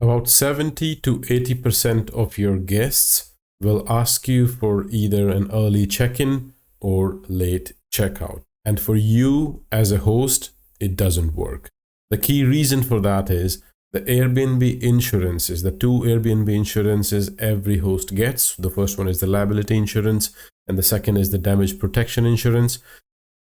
About 70 to 80% of your guests will ask you for either an early check-in or late checkout. And for you as a host, it doesn't work. The key reason for that is the Airbnb insurances, the two Airbnb insurances every host gets. The first one is the liability insurance, and the second is the damage protection insurance.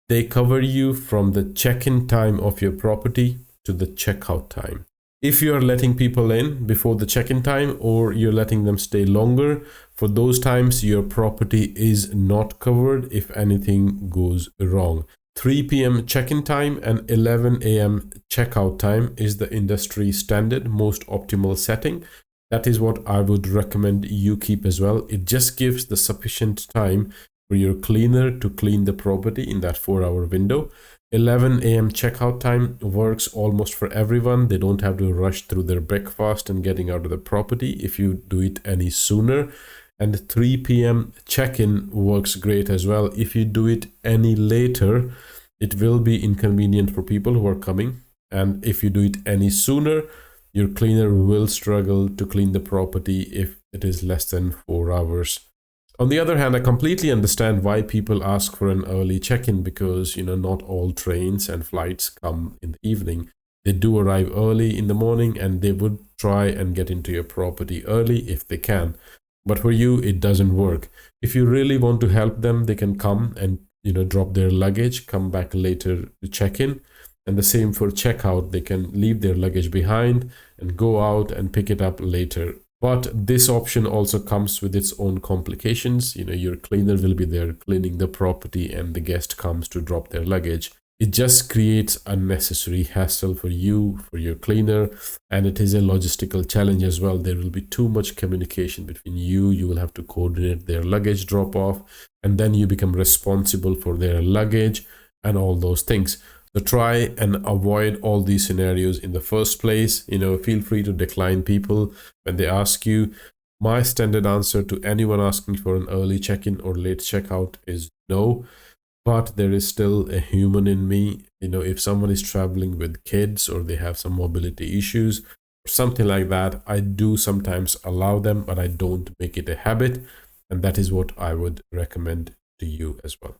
They cover you from the check-in time of your property to the checkout time. If you're letting people in before the check-in time or you're letting them stay longer, for those times your property is not covered if anything goes wrong. 3 p.m. check-in time and 11 a.m. checkout time is the industry standard, most optimal setting. That is what I would recommend you keep as well. It just gives the sufficient time for your cleaner to clean the property in that 4-hour window. 11 a.m. checkout time works almost for everyone. They don't have to rush through their breakfast and getting out of the property if you do it any sooner. And 3 p.m. check-in works great as well. If you do it any later, it will be inconvenient for people who are coming. And if you do it any sooner, your cleaner will struggle to clean the property if it is less than 4 hours. On the other hand, I completely understand why people ask for an early check-in because, not all trains and flights come in the evening. They do arrive early in the morning and they would try and get into your property early if they can. But for you, it doesn't work. If you really want to help them, they can come and, drop their luggage, come back later to check in. And the same for checkout. They can leave their luggage behind and go out and pick it up later. But this option also comes with its own complications. Your cleaner will be there cleaning the property and the guest comes to drop their luggage. It just creates unnecessary hassle for you, for your cleaner, and it is a logistical challenge as well. There will be too much communication between you. You will have to coordinate their luggage drop off, and then you become responsible for their luggage and all those things. So try and avoid all these scenarios in the first place. Feel free to decline people when they ask you. My standard answer to anyone asking for an early check-in or late checkout is no. But there is still a human in me. If someone is traveling with kids or they have some mobility issues or something like that, I do sometimes allow them, but I don't make it a habit. And that is what I would recommend to you as well.